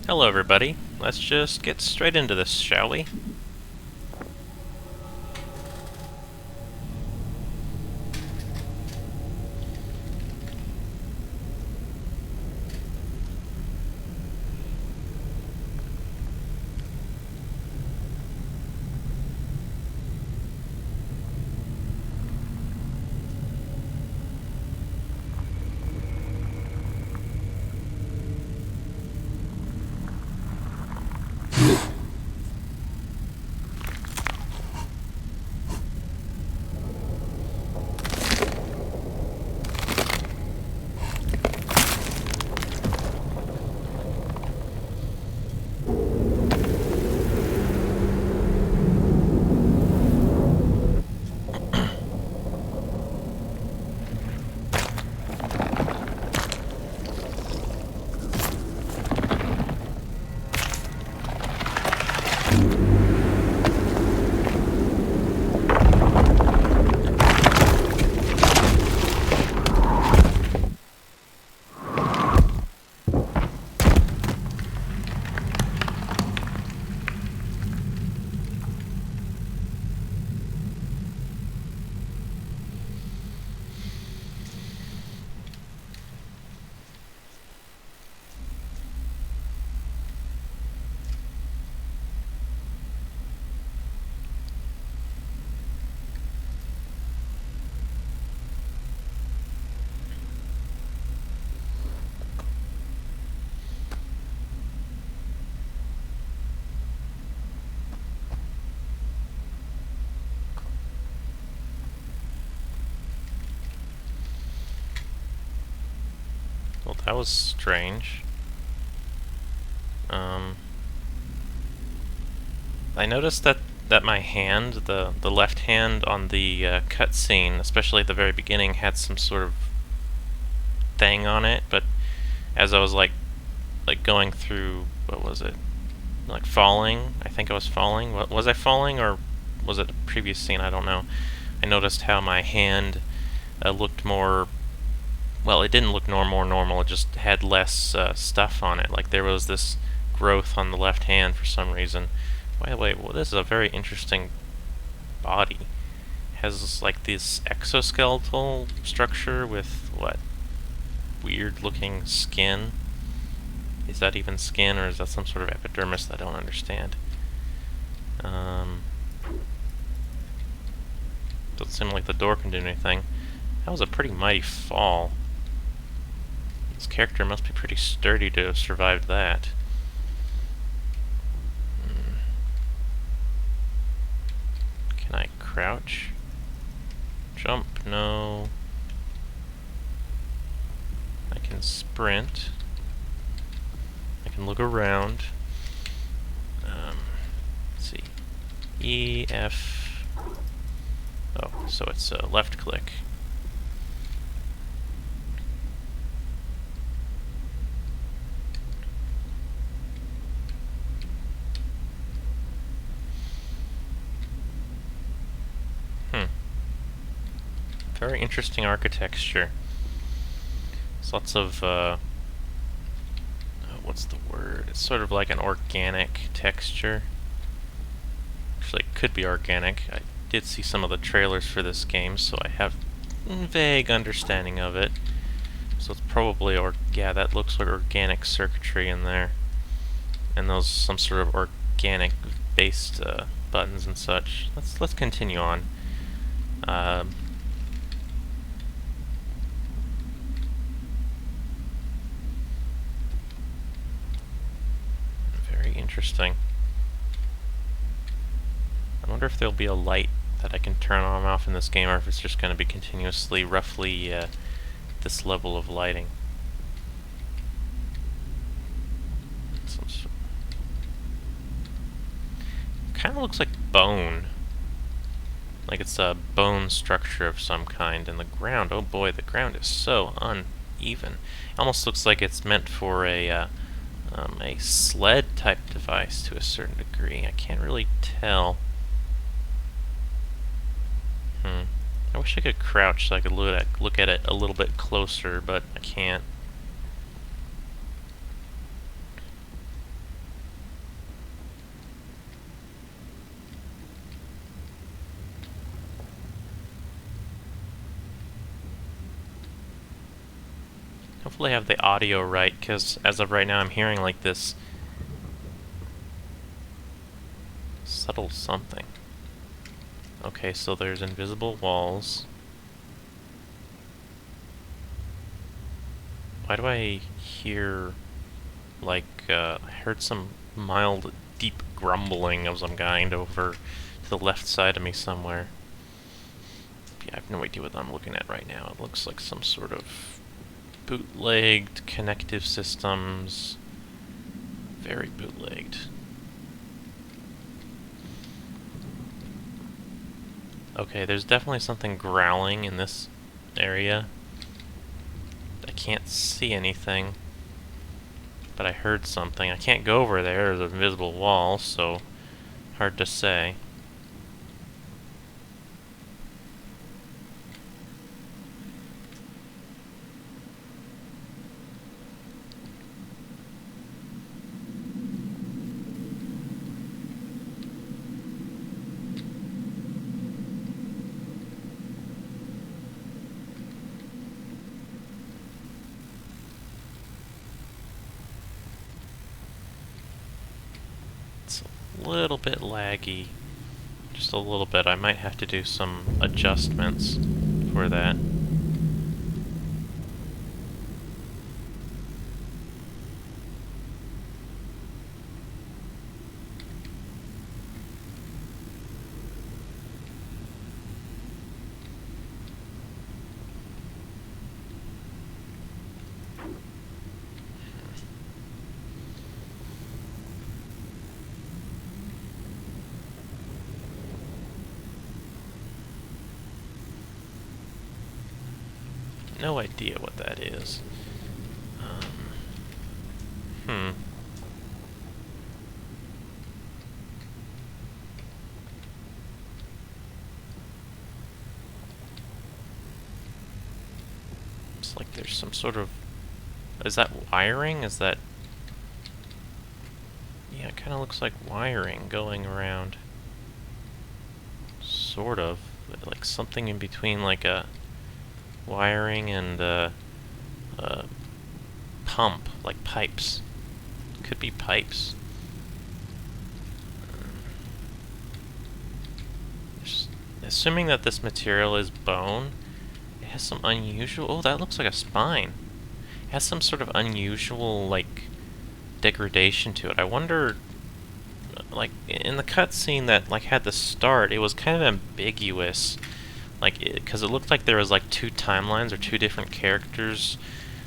Hello everybody, let's just get straight into this, shall we? Well, that was strange. I noticed that my hand, the left hand on the cutscene, especially at the very beginning, had some sort of thing on it, but as I was like going through, what was it? Like falling? I think I was falling. What was I falling, or was it a previous scene? I don't know. I noticed how my hand looked more. Well, it didn't look more normal. It just had less stuff on it. Like there was this growth on the left hand for some reason. Wait, well, this is a very interesting body. It has like this exoskeletal structure with what? Weird looking skin. Is that even skin, or is that some sort of epidermis that I don't understand? Doesn't seem like the door can do anything. That was a pretty mighty fall. This character must be pretty sturdy to have survived that. Can I crouch? Jump? No. I can sprint. I can look around. Let's see. E, F. Oh, so it's left click. Very interesting architecture. There's lots of, what's the word? It's sort of like an organic texture. Actually, it could be organic. I did see some of the trailers for this game, so I have a vague understanding of it. So it's probably, yeah, that looks like organic circuitry in there. And those, some sort of organic-based buttons and such. Let's continue on. Interesting. I wonder if there'll be a light that I can turn on and off in this game, or if it's just going to be continuously, roughly, this level of lighting. Kind of looks like bone. Like it's a bone structure of some kind, and the ground, oh boy, the ground is so uneven. It almost looks like it's meant for a sled type device to a certain degree. I can't really tell. I wish I could crouch so I could look at it a little bit closer, but I can't. Hopefully I have the audio right, because as of right now I'm hearing like this subtle something. Okay, so there's invisible walls. Why do I hear, like, I heard some mild, deep grumbling of some kind over to the left side of me somewhere. Yeah, I have no idea what I'm looking at right now. It looks like some sort of bootlegged connective systems. Very bootlegged. Okay, there's definitely something growling in this area. I can't see anything, but I heard something. I can't go over there. There's an invisible wall, so hard to say. It's a little bit laggy. Just a little bit. I might have to do some adjustments for that. No idea what that is. Hmm. It's like there's some sort of... Is that wiring? Is that... Yeah, it kind of looks like wiring going around. Sort of. Like something in between like a wiring and a pump, like pipes. Could be pipes. Just assuming that this material is bone, it has some unusual... Oh, that looks like a spine. It has some sort of unusual, like, degradation to it. I wonder, like, in the cutscene that, like, had the start, it was kind of ambiguous. Like, because it looked like there was, like, two timelines or two different characters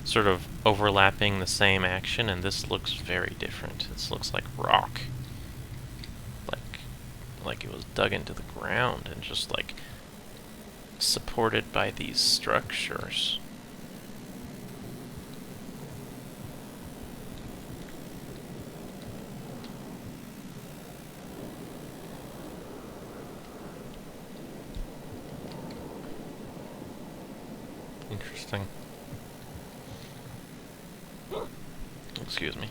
sort of overlapping the same action, and this looks very different. This looks like rock. Like it was dug into the ground and just, like, supported by these structures. Interesting. Excuse me.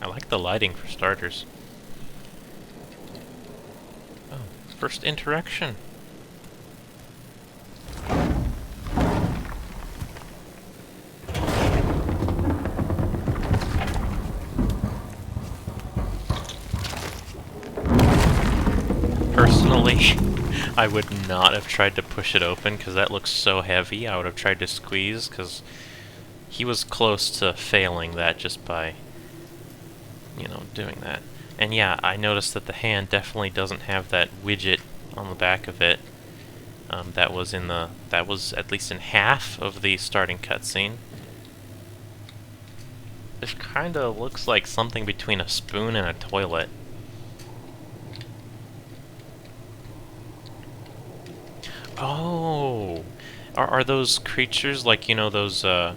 I like the lighting for starters. Oh, first interaction. Personally, I would not have tried to push it open because that looks so heavy. I would have tried to squeeze because he was close to failing that just by, you know, doing that. And yeah, I noticed that the hand definitely doesn't have that widget on the back of it. That was at least in half of the starting cutscene. This kind of looks like something between a spoon and a toilet. Oh, are those creatures like, you know, those? I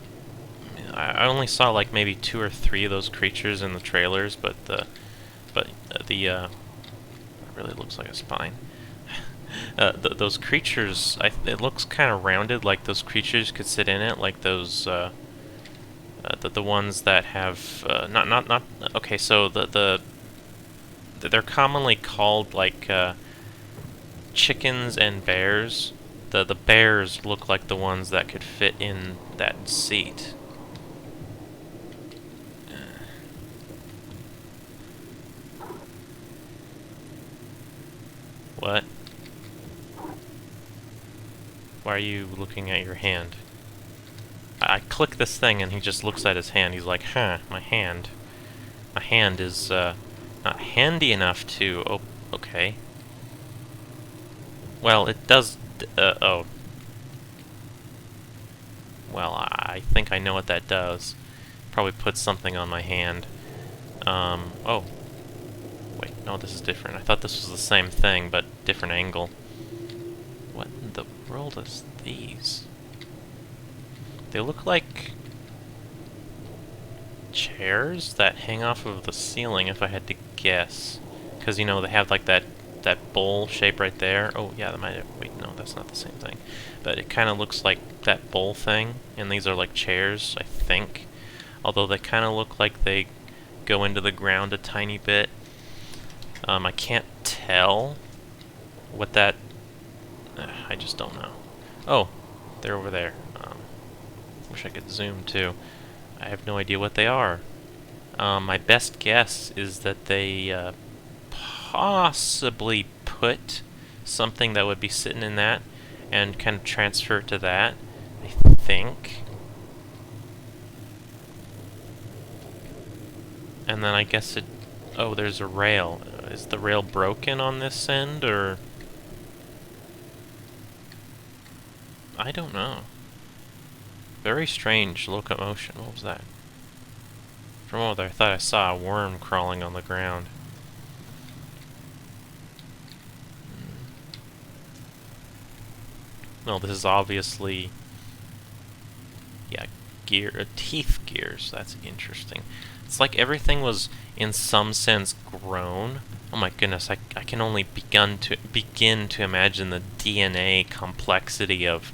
only saw like maybe 2 or 3 of those creatures in the trailers, but it really looks like a spine. Those creatures, it looks kind of rounded, like those creatures could sit in it, like those the ones that have not. Okay, so the they're commonly called like chickens and bears. The bears look like the ones that could fit in that seat. What? Why are you looking at your hand? I click this thing and he just looks at his hand. He's like, huh, my hand. My hand is not handy enough to... Oh, okay. Well, it does... oh. Well, I think I know what that does. Probably puts something on my hand. Oh. Wait, no, this is different. I thought this was the same thing, but different angle. What in the world is these? They look like chairs that hang off of the ceiling, if I had to guess. Because, you know, they have like that bowl shape right there. Oh, yeah, that might have... Wait, no, that's not the same thing. But it kind of looks like that bowl thing, and these are like chairs, I think. Although they kind of look like they go into the ground a tiny bit. I can't tell what that... I just don't know. Oh, they're over there. Wish I could zoom too. I have no idea what they are. My best guess is that they possibly put something that would be sitting in that and kind of transfer it to that, I think. And then I guess it... Oh, there's a rail. Is the rail broken on this end, or... I don't know. Very strange locomotion. What was that? From over there, I thought I saw a worm crawling on the ground. No, this is obviously... Yeah, teeth gears. That's interesting. It's like everything was, in some sense, grown. Oh my goodness, I can only begin to imagine the DNA complexity of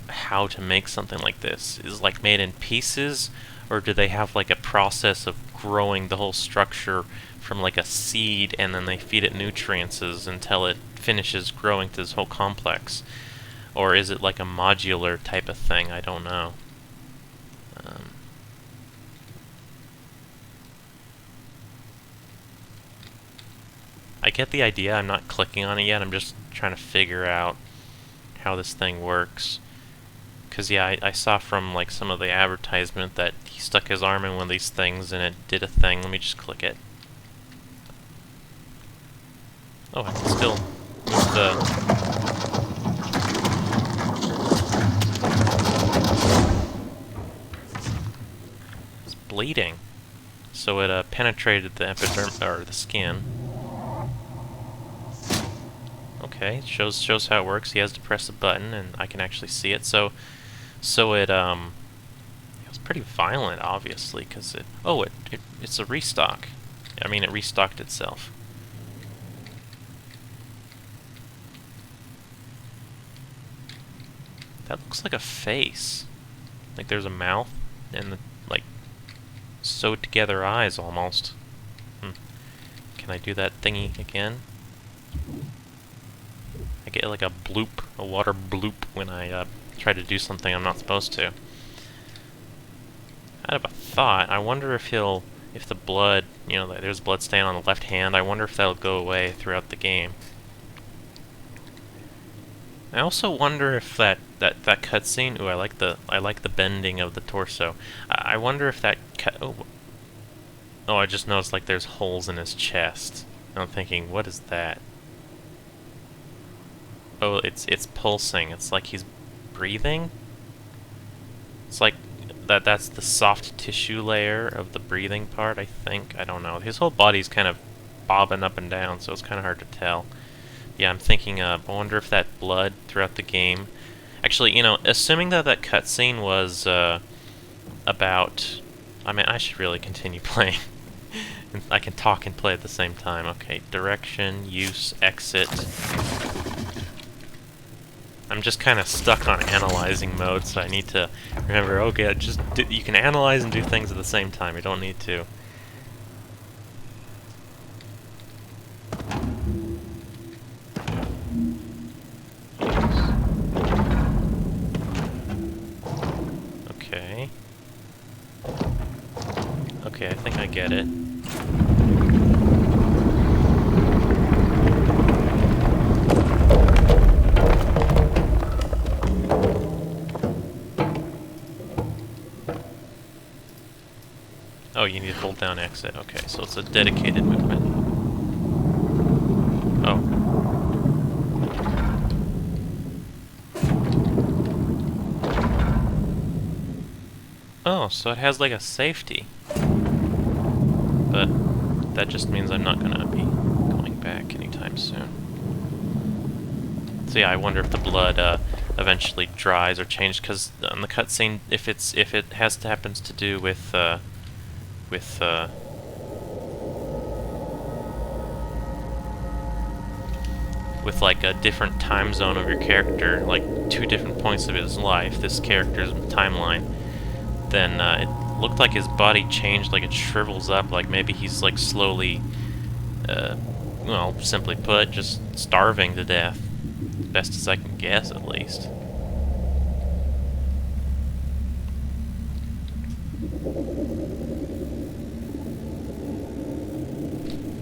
how to make something like this. Is it like made in pieces, or do they have like a process of growing the whole structure from like a seed, and then they feed it nutrients until it finishes growing to this whole complex? Or is it like a modular type of thing? I don't know. I get the idea. I'm not clicking on it yet. I'm just trying to figure out how this thing works. Because, yeah, I saw from like some of the advertisement that he stuck his arm in one of these things and it did a thing. Let me just click it. Oh, I can still move the... It's bleeding. So it penetrated the epidermis, or the skin. Okay, shows how it works. He has to press a button, and I can actually see it. So it was pretty violent, obviously, because it's a restock. I mean, it restocked itself. That looks like a face. Like there's a mouth and like sewed together eyes almost. Can I do that thingy again? I get like a bloop, a water bloop when I try to do something I'm not supposed to. I have a thought. I wonder if if the blood, you know, there's blood stain on the left hand, I wonder if that'll go away throughout the game. I also wonder if that cutscene. Ooh, I like the bending of the torso. I wonder if that oh, I just noticed like there's holes in his chest. And I'm thinking, what is that? Oh, it's pulsing. It's like he's breathing. It's like that's the soft tissue layer of the breathing part, I think. I don't know. His whole body's kind of bobbing up and down, so it's kind of hard to tell. Yeah, I'm thinking, I wonder if that blood throughout the game... Actually, you know, assuming that cutscene was about... I mean, I should really continue playing. I can talk and play at the same time. Okay, direction, use, exit. I'm just kind of stuck on analyzing mode, so I need to remember, okay, you can analyze and do things at the same time. You don't need to... get it. Oh, you need to hold down exit. Okay, so it's a dedicated movement. Oh. Oh, so it has like a safety. But that just means I'm not gonna be going back anytime soon. So yeah, I wonder if the blood eventually dries or changes, because on the cutscene, if it happens to do with like a different time zone of your character, like 2 different points of his life, this character's timeline, then it looked like his body changed, like it shrivels up, like maybe he's like slowly, well, simply put, just starving to death. Best as I can guess, at least.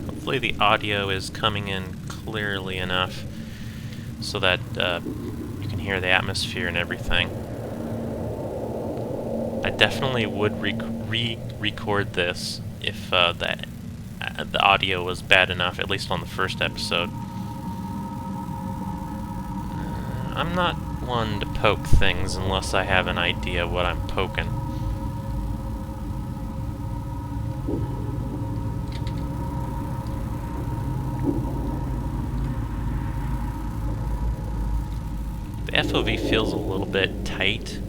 Hopefully the audio is coming in clearly enough so that you can hear the atmosphere and everything. I definitely would re-record this if the audio was bad enough, at least on the first episode. I'm not one to poke things unless I have an idea what I'm poking. The FOV feels a little bit tight.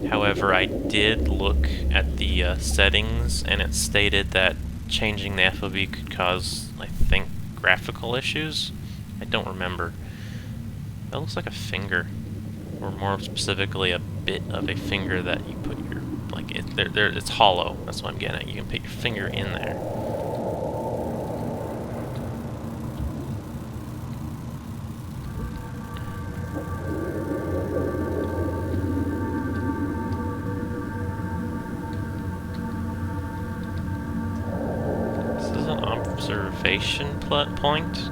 However, I did look at the settings, and it stated that changing the FOV could cause, I think, graphical issues? I don't remember. That looks like a finger, or more specifically a bit of a finger that you put your, like, it's hollow, that's what I'm getting at. You can put your finger in there. Observation point?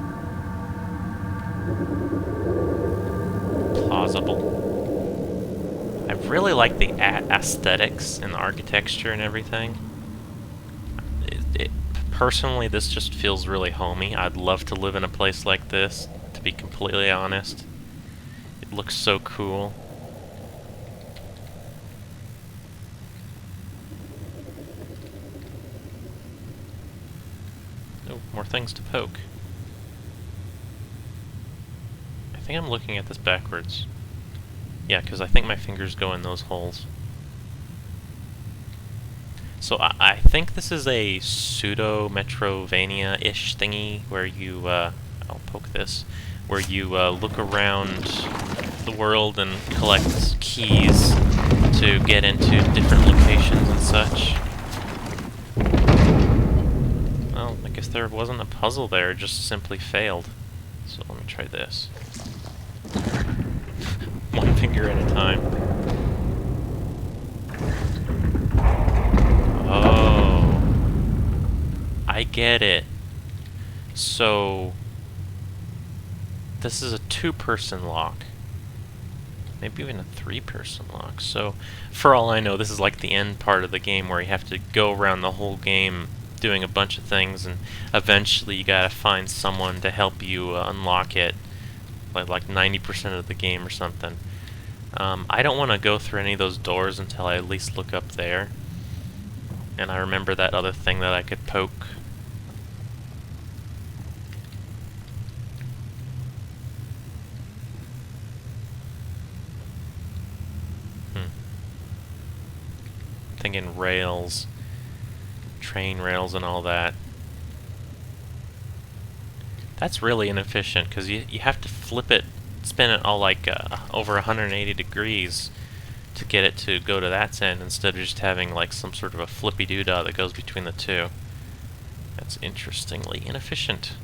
Plausible. I really like the aesthetics and the architecture and everything. Personally, this just feels really homey. I'd love to live in a place like this, to be completely honest. It looks so cool. Oh, more things to poke. I think I'm looking at this backwards. Yeah, because I think my fingers go in those holes. So I think this is a pseudo-Metrovania-ish thingy where you, I'll poke this, where you look around the world and collect keys to get into different locations and such. Well, I guess there wasn't a puzzle there, it just simply failed. So let me try this. One finger at a time. Oh. I get it. So this is a 2-person lock. Maybe even a 3-person lock. So for all I know, this is like the end part of the game where you have to go around the whole game doing a bunch of things, and eventually you gotta find someone to help you unlock it. Like 90% of the game or something. I don't want to go through any of those doors until I at least look up there. And I remember that other thing that I could poke. Thinking rails, train rails and all that. That's really inefficient, because you have to flip it, spin it all like over 180 degrees to get it to go to that end, instead of just having like some sort of a flippy doodah that goes between the two. That's interestingly inefficient.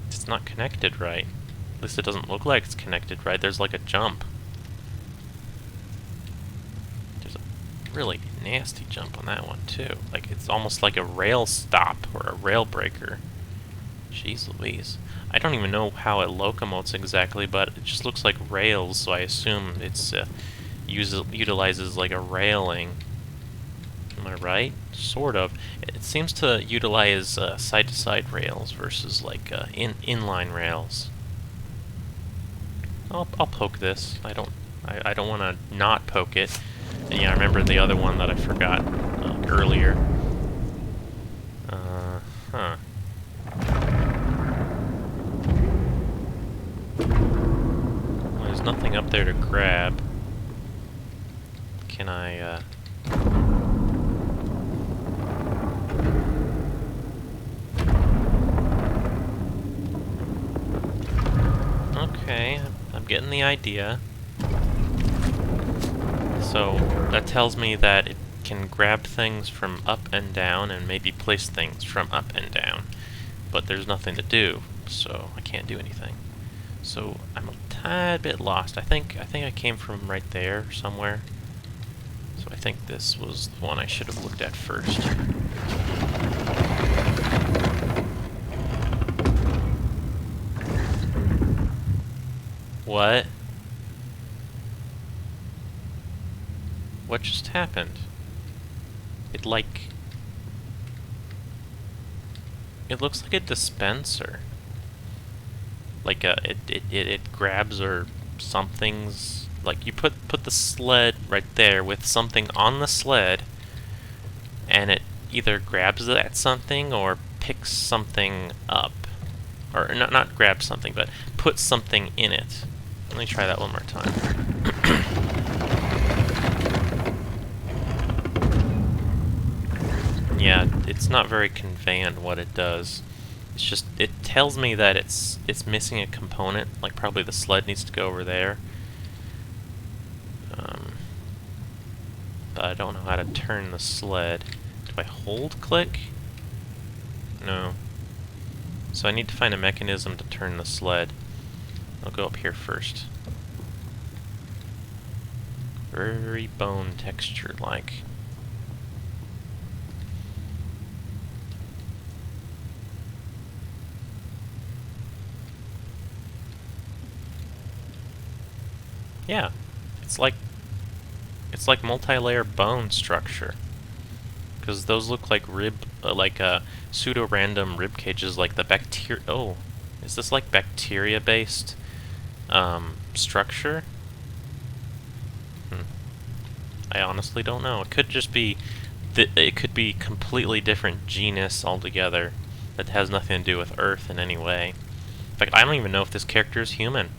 It's not connected right. At least it doesn't look like it's connected right. There's like a jump. really nasty jump on that one, too. Like, it's almost like a rail stop or a rail breaker. Jeez Louise. I don't even know how it locomotes exactly, but it just looks like rails, so I assume it's utilizes like a railing. Am I right? Sort of. It seems to utilize side-to-side rails versus like inline rails. I'll poke this. I don't want to not poke it. And yeah, I remember the other one that I forgot earlier. Huh. Well, there's nothing up there to grab. Can I, Okay, I'm getting the idea. So, that tells me that it can grab things from up and down and maybe place things from up and down. But there's nothing to do, so I can't do anything. So, I'm a tad bit lost. I think I came from right there somewhere. So I think this was the one I should have looked at first. What? What just happened? It looks like a dispenser. Like it grabs or something's like you put the sled right there with something on the sled, and it either grabs at something or picks something up, or not grab something, but put something in it. Let me try that one more time. Yeah, it's not very conveyant what it does. It's just, it tells me that it's missing a component, like probably the sled needs to go over there. But I don't know how to turn the sled. Do I hold click? No. So I need to find a mechanism to turn the sled. I'll go up here first. Very bone texture like. Yeah, it's like multi-layer bone structure, because those look like pseudo-random rib cages, like the bacteria. Oh, is this like bacteria-based structure? I honestly don't know. It could just be it could be completely different genus altogether that has nothing to do with Earth in any way. In fact, I don't even know if this character is human.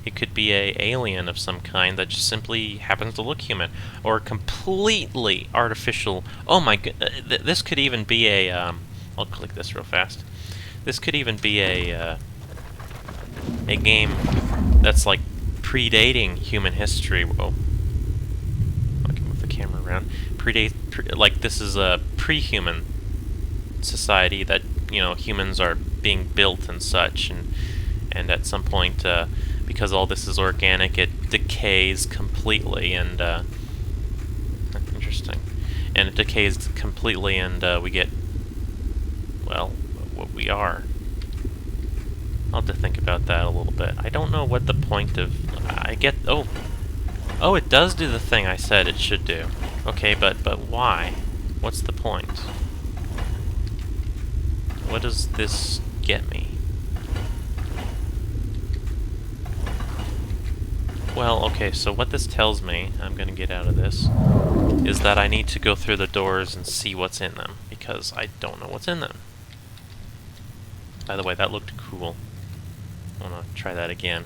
It could be a alien of some kind that just simply happens to look human, or completely artificial. Oh my god! This could even be a. I'll click this real fast. This could even be a game that's like predating human history. Whoa! I can move the camera around. Like this is a pre-human society that humans are being built and such, and at some point. Because all this is organic, it decays completely, and interesting. And it decays completely, and we get, well, what we are. I'll have to think about that a little bit. I don't know what the point of. Oh, it does do the thing I said it should do. Okay, but why? What's the point? What does this get me? Well, okay, so what this tells me, I'm going to get out of this, is that I need to go through the doors and see what's in them, because I don't know what's in them. By the way, that looked cool. I want to try that again,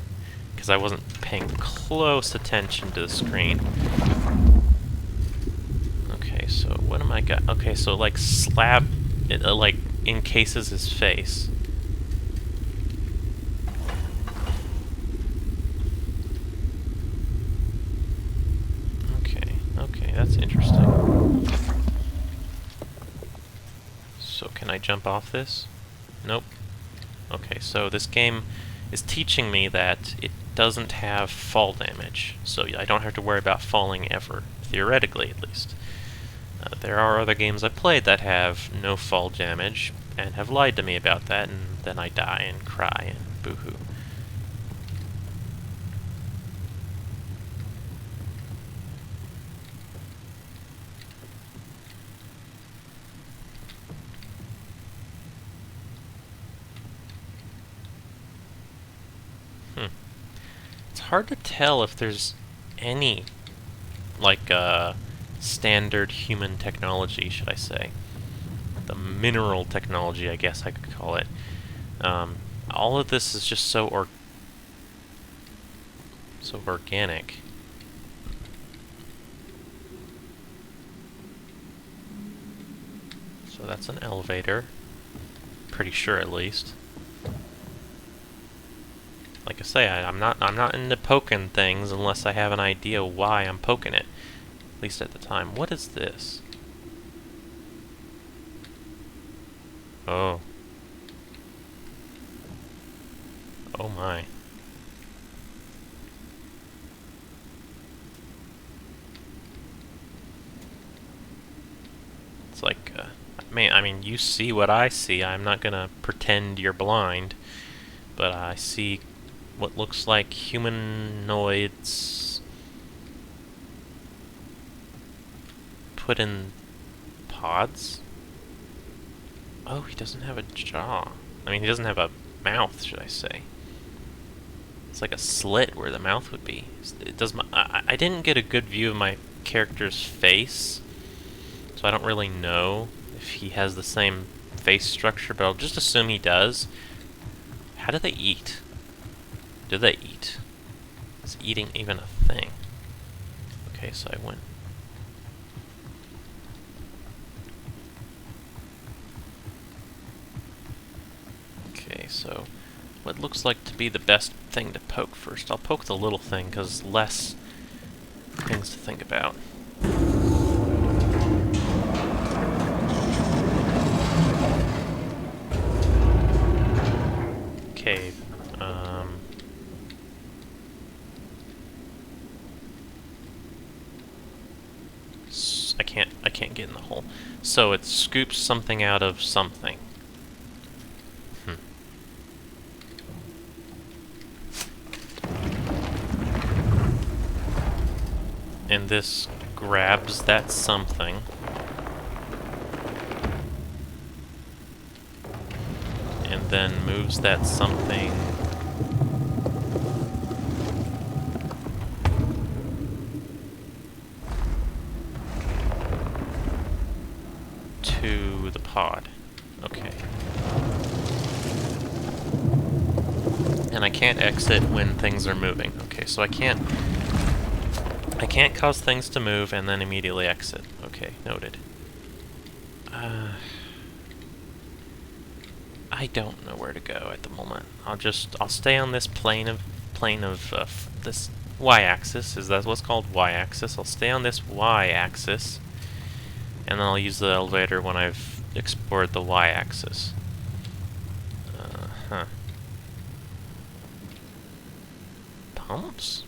because I wasn't paying close attention to the screen. Okay, so what am I got? Okay, so like it like encases his face. Okay, that's interesting. So can I jump off this? Nope. Okay, so this game is teaching me that it doesn't have fall damage, so I don't have to worry about falling ever, theoretically at least. There are other games I played that have no fall damage, and have lied to me about that, and then I die and cry and boo-hoo. It's hard to tell if there's any, like, standard human technology, should I say. The mineral technology, I guess I could call it. All of this is just so organic. So that's an elevator. Pretty sure, at least. Like I say, I'm not into poking things unless I have an idea why I'm poking it. At least at the time. What is this? Oh. Oh my. It's like, I mean, you see what I see. I'm not gonna pretend you're blind, but I see what looks like humanoids put in pods. Oh, he doesn't have a jaw. I mean, he doesn't have a mouth, should I say. It's like a slit where the mouth would be. It does. I didn't get a good view of my character's face, so I don't really know if he has the same face structure, but I'll just assume he does. How do they eat? Do they eat? Is eating even a thing? Okay, so I went. Okay, so what looks like to be the best thing to poke first? I'll poke the little thing, because less things to think about. Cave. I can't get in the hole. So it scoops something out of something. And this grabs that something. And then moves that something to the pod. Okay. And I can't exit when things are moving. Okay, so I can't cause things to move and then immediately exit. Okay, noted. I don't know where to go at the moment. I'll stay on this plane of this y-axis. Is that what's called y-axis? I'll stay on this y-axis, and then I'll use the elevator when I've explored the y-axis. Pumps?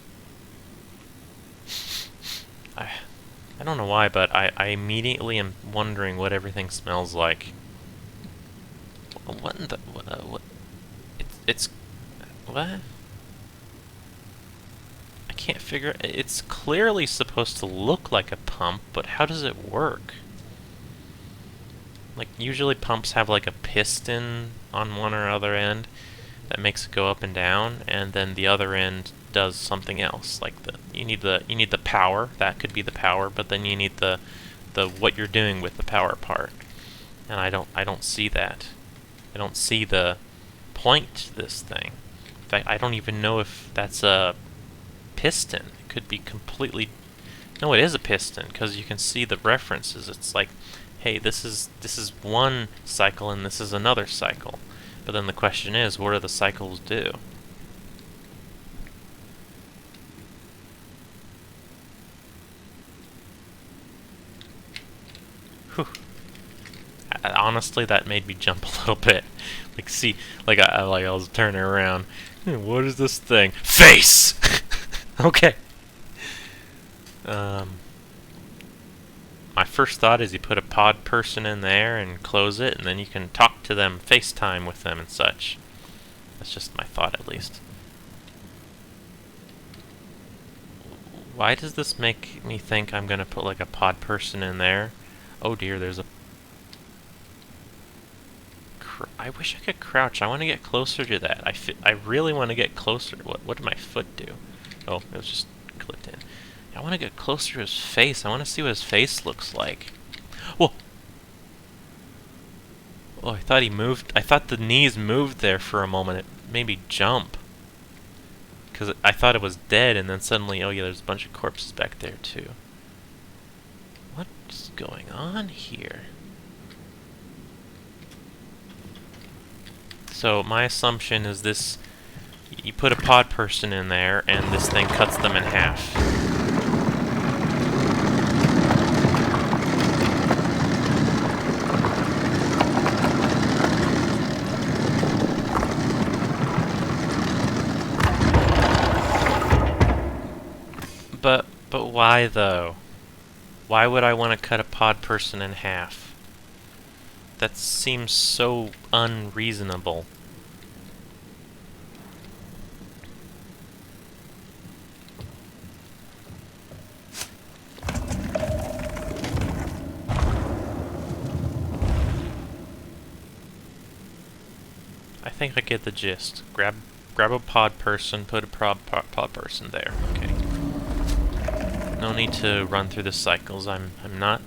I don't know why, but I immediately am wondering what everything smells like. What in the... what? It's... What? I can't figure... It's clearly supposed to look like a pump, but how does it work? Like, usually pumps have like a piston on one or other end that makes it go up and down, and then the other end does something else. Like you need the power. That could be the power, but then you need the what you're doing with the power part. And I don't see that. I don't see the point to this thing. In fact, I don't even know if that's a piston. It could be completely... No, it is a piston, because you can see the references. It's like, hey, this is one cycle and this is another cycle. But then the question is, what do the cycles do? Whew. Honestly, that made me jump a little bit. Like, see, like I was turning around. What is this thing? Face! Okay. my first thought is you put a pod person in there and close it, and then you can talk to them, FaceTime with them and such. That's just my thought, at least. Why does this make me think I'm gonna put like a pod person in there? Oh dear, there's a... I wish I could crouch. I want to get closer to that. I really want to get closer. What did my foot do? Oh, it was just clipped in. I want to get closer to his face. I want to see what his face looks like. Whoa! Oh, I thought he moved. I thought the knees moved there for a moment. It made me jump. Because I thought it was dead, and then suddenly, oh yeah, there's a bunch of corpses back there too. What's going on here? So my assumption is this: you put a pod person in there, and this thing cuts them in half. But why though? Why would I want to cut a pod person in half? That seems so unreasonable. I think I get the gist. Grab a pod person, put a pod person there. Okay. No need to run through the cycles. I'm not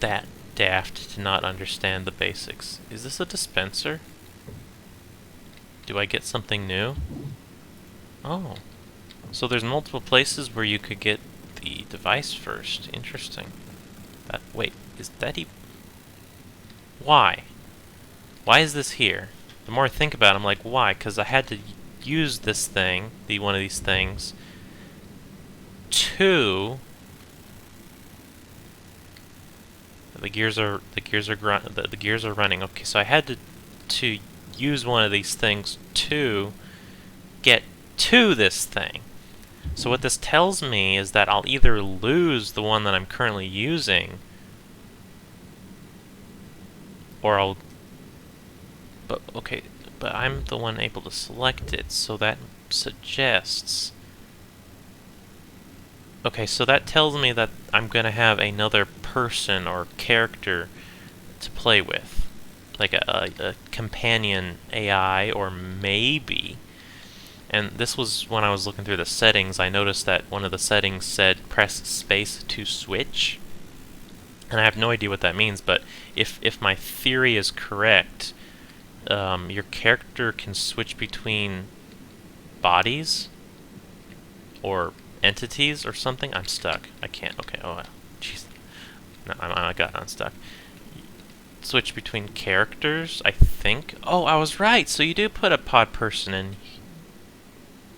that daft to not understand the basics. Is this a dispenser? Do I get something new? Oh. So there's multiple places where you could get the device first. Interesting. Wait, is that Why? Why is this here? The more I think about it, I'm like, why? Because I had to use this thing, one of these things, to... The gears are running. Okay, so I had to use one of these things to get to this thing. So what this tells me is that I'll either lose the one that I'm currently using, or I'll... But I'm the one able to select it, so that suggests... Okay, so that tells me that I'm gonna have another person or character to play with. Like a companion AI, or maybe... And this was when I was looking through the settings, I noticed that one of the settings said press space to switch. And I have no idea what that means, but if my theory is correct, your character can switch between bodies or entities or something. I'm stuck. I can't. Okay. Oh, jeez. No, I got unstuck. Switch between characters, I think. Oh, I was right. So you do put a pod person in.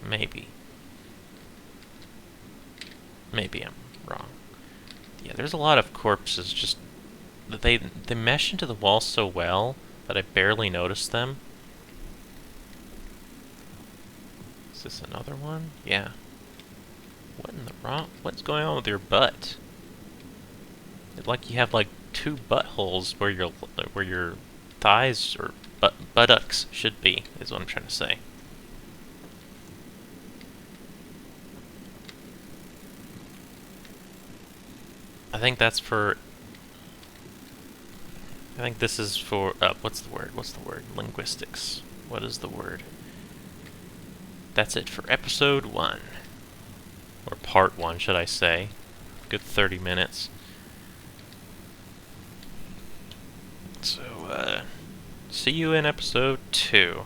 Maybe. Maybe I'm wrong. Yeah, there's a lot of corpses. Just they mesh into the wall so well that I barely noticed them. Is this another one? Yeah. What in the wrong? What's going on with your butt? It's like you have like two buttholes where your thighs or buttocks should be, is what I'm trying to say. I think that's for... I think this is for... what's the word? What's the word? Linguistics. What is the word? That's it for episode 1. Or part 1, should I say. Good 30 minutes. So, see you in episode 2.